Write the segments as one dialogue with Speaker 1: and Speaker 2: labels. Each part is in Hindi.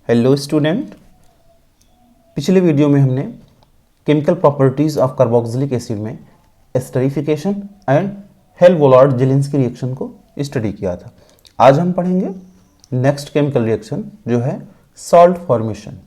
Speaker 1: हेलो स्टूडेंट, पिछले वीडियो में हमने chemical properties of carboxylic acid में एस्टरिफिकेशन एंड हेल-वोलार्ड जेलिंस्की रिएक्शन को स्टडी किया था। आज हम पढ़ेंगे नेक्स्ट केमिकल रिएक्शन जो है salt formation.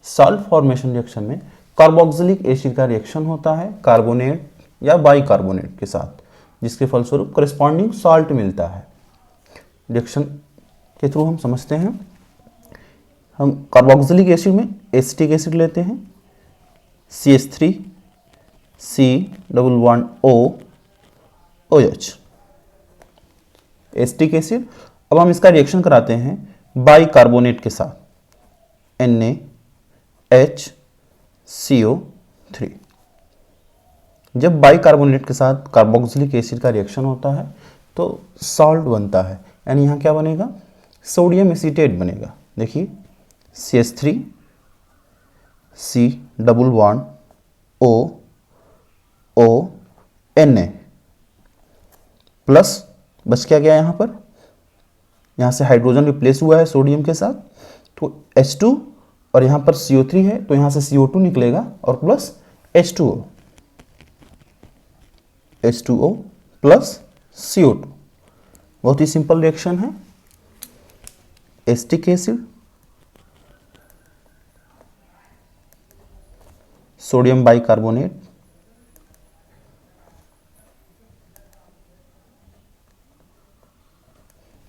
Speaker 1: Salt formation reaction में कार्बोक्सिलिक एसिड का रिएक्शन होता है कार्बोनेट या बाइकार्बोनेट के साथ, जिसके फलस्वरूप कॉरेस्पॉन्डिंग सॉल्ट मिलता है। रिएक्शन के थ्रू हम समझते हैं। हम कार्बोक्सिलिक एसिड में एसिटिक एसिड लेते हैं CH3 C11O OH acetic acid. अब हम इसका रिएक्शन कराते हैं बाइकार्बोनेट के साथ NaHCO3। जब बाइकार्बोनेट के साथ कार्बोक्सिलिक एसिड का रिएक्शन होता है तो सॉल्ट बनता है, यानी यहाँ क्या बनेगा, सोडियम एसीटेट बनेगा। देखिए CH3 C11O Na प्लस बच क्या गया यहाँ पर, यहाँ से हाइड्रोजन रिप्लेस हुआ है सोडियम के साथ, तो H2 और यहाँ पर CO3 है तो यहाँ से CO2 निकलेगा और प्लस H2O प्लस CO2। बहुत ही सिंपल रिएक्शन है। एसिटिक एसिड, सोडियम बाइकार्बोनेट,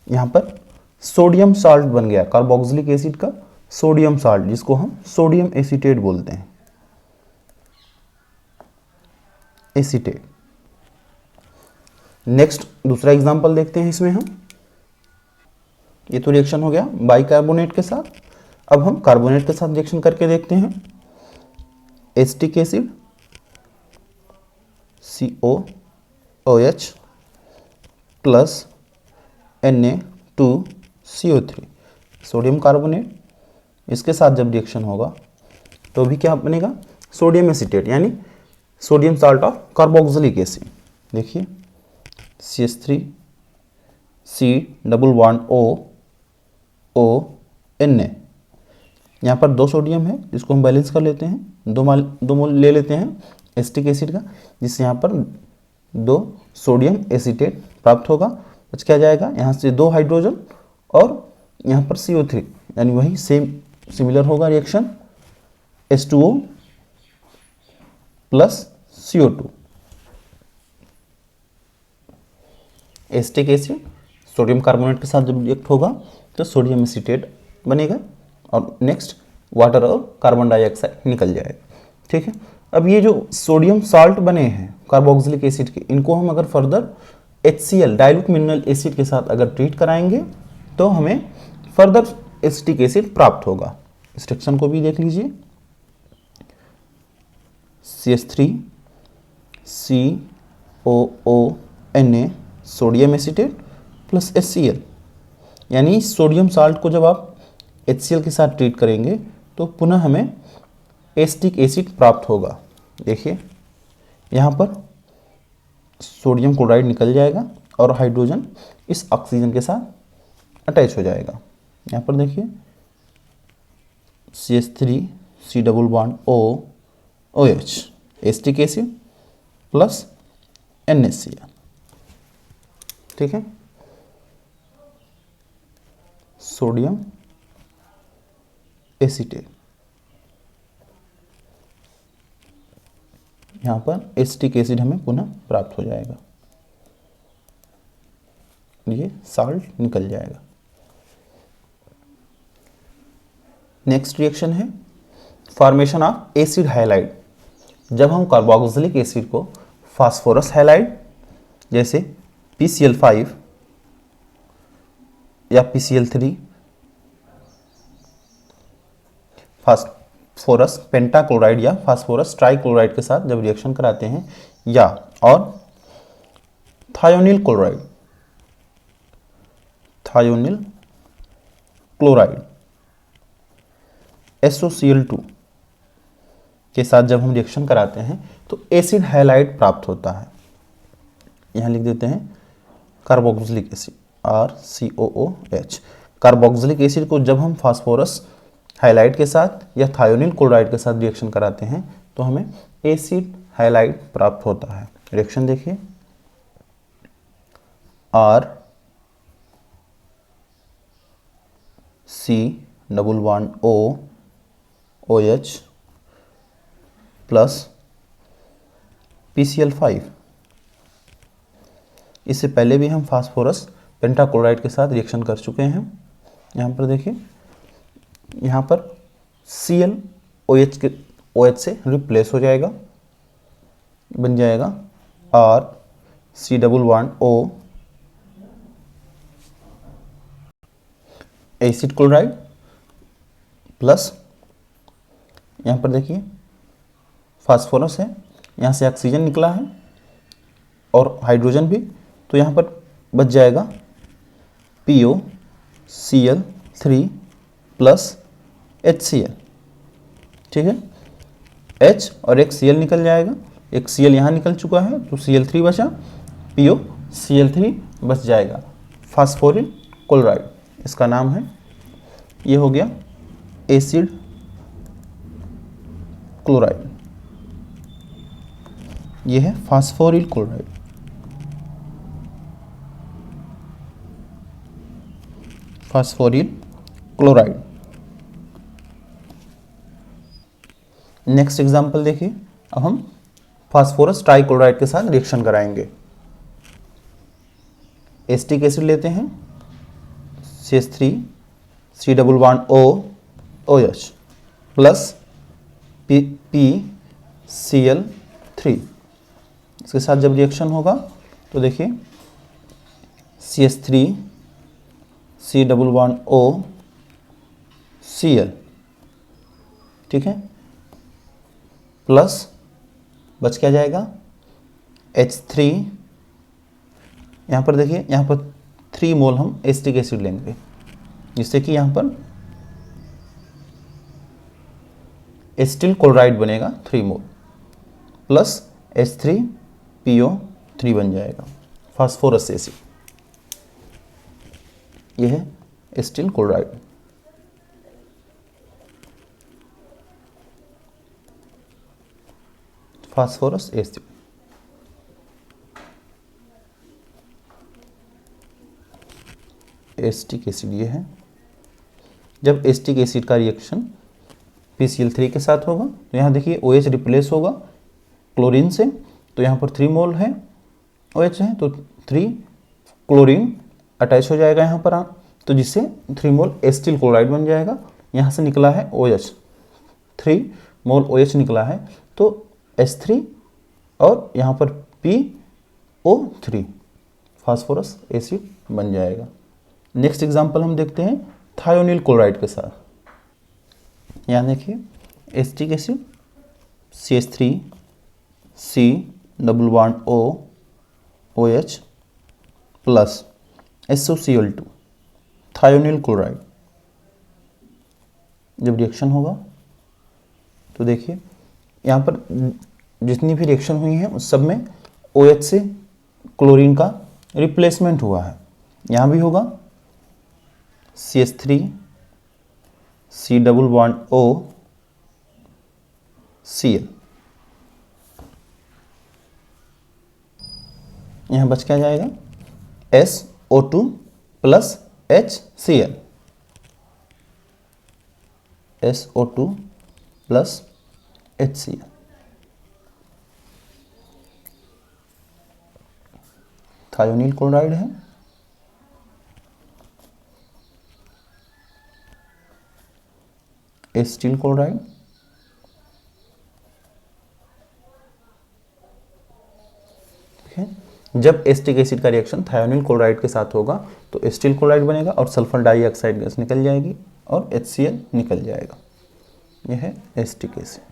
Speaker 1: यहां पर सोडियम साल्ट बन गया कार्बोक्सिलिक एसिड का सोडियम साल्ट, जिसको हम सोडियम एसीटेट बोलते हैं, एसीटेट। नेक्स्ट दूसरा एग्जांपल देखते हैं इसमें हम। ये तो रिएक्शन हो गया बाइकार्बोनेट के साथ। अब हम कार्बोनेट के साथ रिएक्शन करके देखते हैं। Acetic acid COOH plus Na2CO3 sodium carbonate, इसके साथ जब रिएक्शन होगा तो भी क्या बनेगा, सोडियम एसीटेट, यानी sodium salt of carboxylic acid. देखिए CH3 C11O Na, यहाँ पर दो सोडियम है जिसको हम बैलेंस कर लेते हैं, दो मोल ले लेते हैं एसिटिक एसिड का, जिससे यहाँ पर दो सोडियम एसीटेट प्राप्त होगा। बच क्या जाएगा, यहाँ से दो हाइड्रोजन और यहाँ पर CO3, यानी वही सेम सिमिलर होगा reaction H2O plus CO2। Acetic acid sodium carbonate के साथ जब रिएक्ट होगा तो सोडियम एसीटेट बनेगा और नेक्स्ट वाटर और कार्बन डाइऑक्साइड निकल जाएगा। ठीक है। अब ये जो सोडियम साल्ट बने हैं कार्बोक्सिलिक एसिड के, इनको हम अगर further HCl dilute mineral acid के साथ अगर ट्रीट कराएंगे तो हमें फर्दर एसिटिक एसिड प्राप्त होगा। इस रिएक्शन को भी देख लीजिए। CH3 COONA sodium acetate plus HCl, यानी सोडियम साल्ट को जब आप HCl के साथ ट्रीट करेंगे तो पुनः हमें एसिटिक एसिड प्राप्त होगा। देखिए यहाँ पर सोडियम क्लोराइड निकल जाएगा और हाइड्रोजन इस ऑक्सीजन के साथ अटैच हो जाएगा। यहाँ पर देखिए CH3 C11OOH acetic acid plus NaCl। ठीक है, सोडियम एसीटेट, यहाँ पर एसिटिक एसिड हमें पुनः प्राप्त हो जाएगा, ये साल्ट निकल जाएगा। नेक्स्ट रिएक्शन है फॉर्मेशन ऑफ एसिड हैलाइड। जब हम कार्बोक्सिलिक एसिड को फास्फोरस हैलाइड जैसे PCl5 या PCl3 फास्फोरस पेंटाक्लोराइड या फास्फोरस ट्राइक्लोराइड के साथ जब रिएक्शन कराते हैं, या और थायोनिल क्लोराइड SOCl2 के साथ जब हम रिएक्शन कराते हैं तो एसिड हैलाइड प्राप्त होता है। यहाँ लिख देते हैं carboxylic acid RCOOH। Carboxylic acid को जब हम फास्फोरस हाइलाइड के साथ या थायोनिल क्लोराइड के साथ रिएक्शन कराते हैं तो हमें एसिड हाइलाइड प्राप्त होता है। रिएक्शन देखिए, R C double bond O H plus PCl5। इससे पहले भी हम फास्फोरस पेंटाक्लोराइड के साथ रिएक्शन कर चुके हैं। यहाँ पर देखिए, यहाँ पर Cl OH से रिप्लेस हो जाएगा, बन जाएगा R C double bond O acid chloride plus यहाँ पर देखिए फास्फोरस है, यहाँ से ऑक्सीजन निकला है और हाइड्रोजन भी, तो यहाँ पर बच जाएगा POCl3 प्लस HCl। ठीक है, H और एक Cl निकल जाएगा, एक Cl यहाँ निकल चुका है तो Cl3 बचा, POCl3 बच जाएगा। फास्फोरिल क्लोराइड इसका नाम है, ये हो गया एसिड क्लोराइड, ये है फास्फोरिल क्लोराइड। फास्फोरिल क्लोराइड। नेक्स्ट एग्जांपल देखिए, अब हम फास्फोरस ट्राइक्लोराइड के साथ रिएक्शन कराएंगे। एसिटिक एसिड लेते हैं, CH3 C double bond OH plus PCl3। इसके साथ जब रिएक्शन होगा तो देखिए CH3 C double bond OCl, ठीक है, प्लस बच क्या जाएगा H3। यहाँ पर देखिए, यहाँ पर 3 मोल हम एसिटिक एसिड लेंगे, जिससे कि यहाँ पर एसिटिल क्लोराइड बनेगा 3 मोल प्लस H3PO3 बन जाएगा फास्फोरस एसिड। यह है acetyl chloride. Phosphorus acid. Acetic acid ये है। जब एसिटिक एसिड का रिएक्शन PCl3 के साथ होगा तो यहाँ देखिए OH रिप्लेस होगा क्लोरीन से, तो यहाँ पर 3 मोल है OH है तो 3 क्लोरीन अटैच हो जाएगा यहाँ पर, तो जिससे 3 मोल एसिटिल क्लोराइड बन जाएगा। यहाँ से निकला है OH, 3 मोल OH निकला है तो H3 और यहाँ पर PO3 फास्फोरस एसिड बन जाएगा। नेक्स्ट एग्जांपल हम देखते हैं थायोनिल क्लोराइड के साथ। यहाँ देखिए acetic acid CH3 C double bond OH plus SOCl2 thionyl chloride. जब रिएक्शन होगा तो देखिए यहाँ पर जितनी भी रिएक्शन हुई है उस सब में OH से क्लोरीन का रिप्लेसमेंट हुआ है। यहाँ भी होगा CH3 C double bond OCl। यहाँ बच क्या जाएगा SO2 plus HCl, SO2 plus HCl। Thionyl chloride है। एसिटिल क्लोराइड, ठीक है। जब एसिटिक एसिड का रिएक्शन थायोनिल क्लोराइड के साथ होगा तो एसिटिल क्लोराइड बनेगा और सल्फर डाइऑक्साइड गैस निकल जाएगी और HCl निकल जाएगा। यह है एसिटिक एसिड।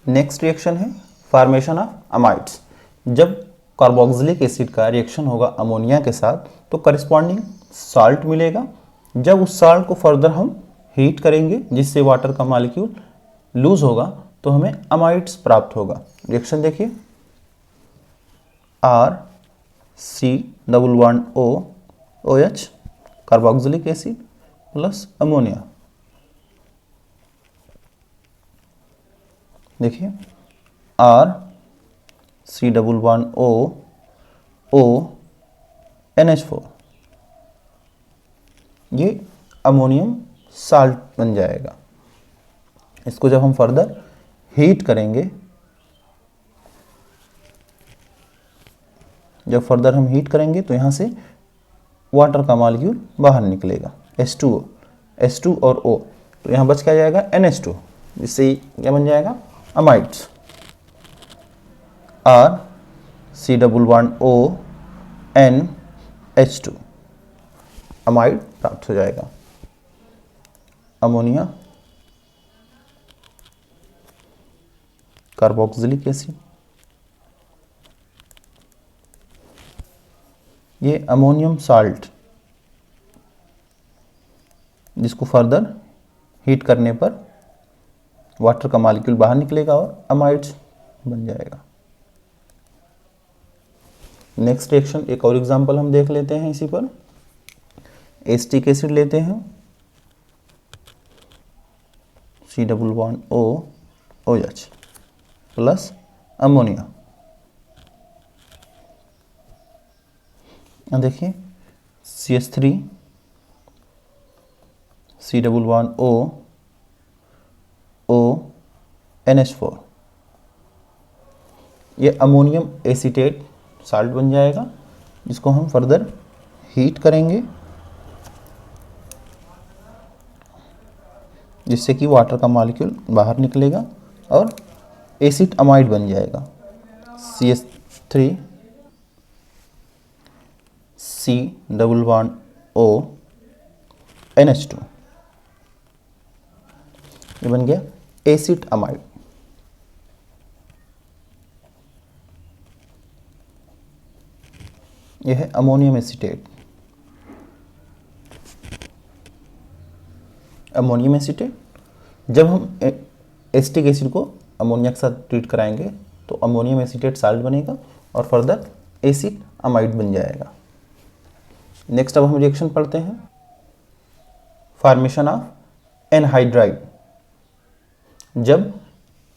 Speaker 1: नेक्स्ट रिएक्शन है फॉर्मेशन ऑफ अमाइड्स। जब कार्बोक्सिलिक एसिड का रिएक्शन होगा अमोनिया के साथ तो करस्पॉन्डिंग साल्ट मिलेगा। जब उस साल्ट को फर्दर हम हीट करेंगे जिससे वाटर का मॉलिक्यूल लूज होगा तो हमें अमाइड्स प्राप्त होगा। रिएक्शन देखिए, RC double bond OH carboxylic acid plus ammonia. देखिए R, C++O, O, NH4, ये अमोनियम साल्ट बन जाएगा। इसको जब हम फर्दर हीट करेंगे, जब फर्दर हम हीट करेंगे तो यहाँ से वाटर का मॉलिक्यूल बाहर निकलेगा, H2O, H2 और O, तो यहाँ बच क्या जाएगा NH2, जिससे क्या बन जाएगा amides. R, C++O, NH2, amide प्राप्त हो जाएगा। अमोनिया, कार्बोक्सिलिक एसिड, ये अमोनियम साल्ट, जिसको फर्दर हीट करने पर वाटर का मॉलिक्यूल बाहर निकलेगा और अमाइड्स बन जाएगा। नेक्स्ट रिएक्शन, एक और एग्जांपल हम देख लेते हैं इसी पर। एसिटिक एसिड लेते हैं, C++O, OH प्लस अमोनिया। देखिए CH3, C++O, O, NH4, ये अमोनियम एसीटेट साल्ट बन जाएगा, जिसको हम फर्दर हीट करेंगे, जिससे कि वाटर का मॉलिक्यूल बाहर निकलेगा और एसिड अमाइड बन जाएगा, CH3, C++O, NH2, ये बन गया एसिड अमाइड। यह है अमोनियम एसीटेट। अमोनियम एसीटेट, जब हम एसिटिक एसिड को अमोनिया के साथ ट्रीट कराएंगे तो अमोनियम एसीटेट साल्ट बनेगा और फर्दर एसिड अमाइड बन जाएगा। नेक्स्ट अब हम रिएक्शन पढ़ते हैं, फॉर्मेशन ऑफ एनहाइड्राइड। जब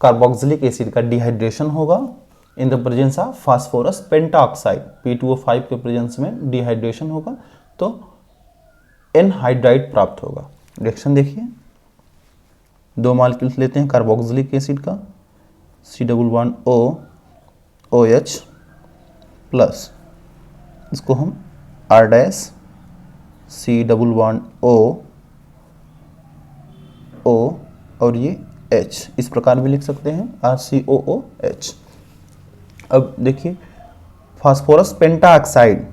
Speaker 1: कार्बोक्सिलिक एसिड का डिहाइड्रेशन होगा in the presence of phosphorus pentoxide, P2O5 के प्रेजेंस में डिहाइड्रेशन होगा तो एनहाइड्राइड प्राप्त होगा। रिएक्शन देखिए, दो मॉलिक्यूल्स लेते हैं कार्बोक्सिलिक एसिड का, C++O, OH प्लस इसको हम R', C++O, O और ये H इस प्रकार भी लिख सकते हैं, RCOOH। अब देखिए फास्फोरस पेंटाऑक्साइड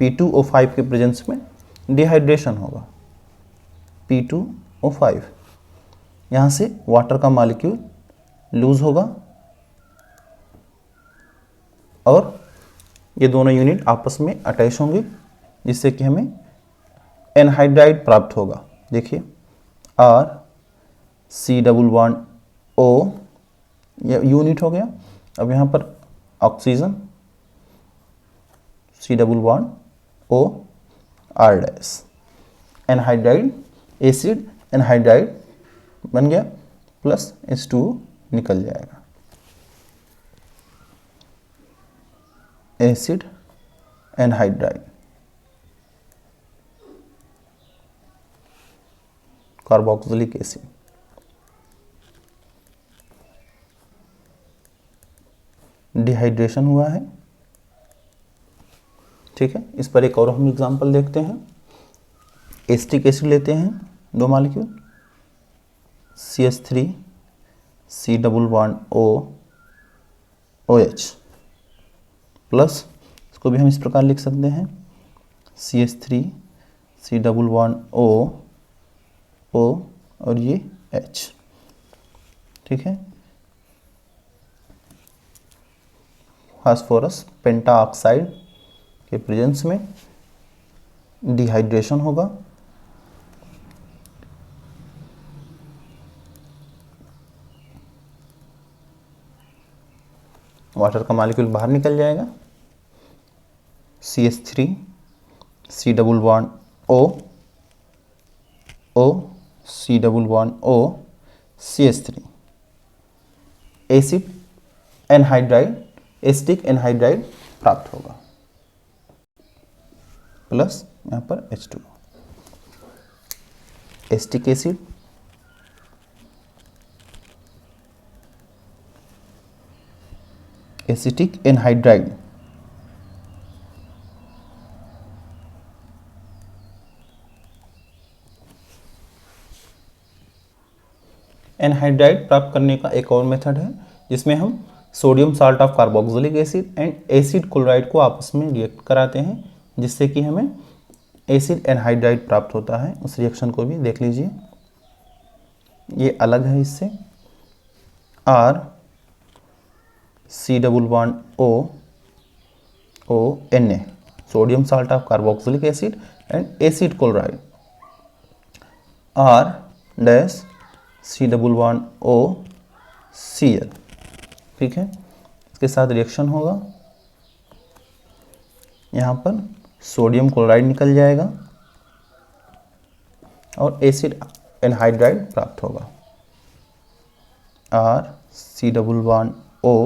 Speaker 1: P2O5 के प्रेजेंस में डिहाइड्रेशन होगा, P2O5, यहाँ से वाटर का मॉलिक्यूल लूज होगा और ये दोनों यूनिट आपस में अटैच होंगे, जिससे कि हमें एनहाइड्राइड प्राप्त होगा। देखिए R, C++O, ये यूनिट हो गया। अब यहाँ पर oxygen, C++O, R', anhydride acid anhydride बन गया, प्लस H2O निकल जाएगा, acid anhydride, carboxylic acid. Dehydration हुआ है, ठीक है। इस पर एक और हम एग्जांपल देखते हैं। एसिटिक एसिड लेते हैं, दो molecule, CH3, C++O, OH plus इसको भी हम इस प्रकार लिख सकते हैं, CH3, C++O, O और ये H, ठीक है। फास्फोरस पेंटाऑक्साइड के प्रेजेंस में डिहाइड्रेशन होगा, वाटर का मॉलिक्यूल बाहर निकल जाएगा, CH3, C++O, O C double bond O CH3 acid anhydride acetic anhydride प्राप्त होगा प्लस यहाँ पर H2 acetic acid acetic anhydride anhydride प्राप्त करने का एक और मेथड है जिसमें हम sodium salt of carboxylic acid and acid chloride को आपस में रिएक्ट कराते हैं जिससे कि हमें एसिड एनहाइड्राइड प्राप्त होता है। उस रिएक्शन को भी देख लीजिए, ये अलग है इससे। R C double bond O Na sodium salt of carboxylic acid and acid chloride R dash C double bond O Cl, ठीक है। इसके साथ रिएक्शन होगा, यहाँ पर सोडियम क्लोराइड निकल जाएगा और एसिड एनहाइड्राइड प्राप्त होगा। R C double bond O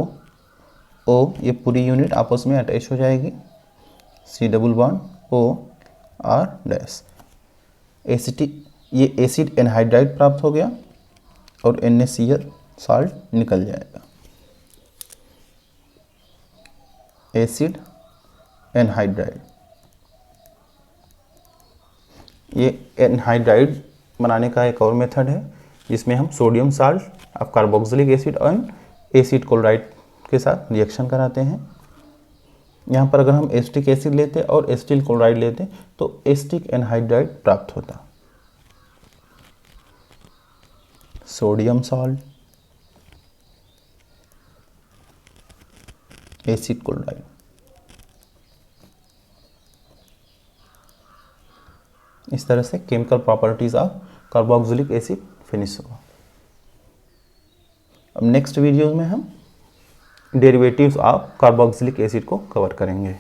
Speaker 1: ये पूरी यूनिट आपस में अटैच हो जाएगी, C double bond O R dash acetic ये एसिड एनहाइड्राइड प्राप्त हो गया और NaCl साल्ट निकल जाएगा। एसिड एनहाइड्राइड, ये एनहाइड्राइड बनाने का एक और मेथड है जिसमें हम sodium salt of carboxylic acid और एसिड क्लोराइड के साथ रिएक्शन कराते हैं। यहाँ पर अगर हम एसिटिक एसिड लेते और एसिटिल क्लोराइड लेते तो एसिटिक एनहाइड्राइड प्राप्त होता। सोडियम साल्ट एसिड क्लोराइड, इस तरह से chemical properties of carboxylic acid finish हुआ। अब नेक्स्ट वीडियोज में हम डेरिवेटिव्स ऑफ कार्बोक्सिलिक एसिड को कवर करेंगे।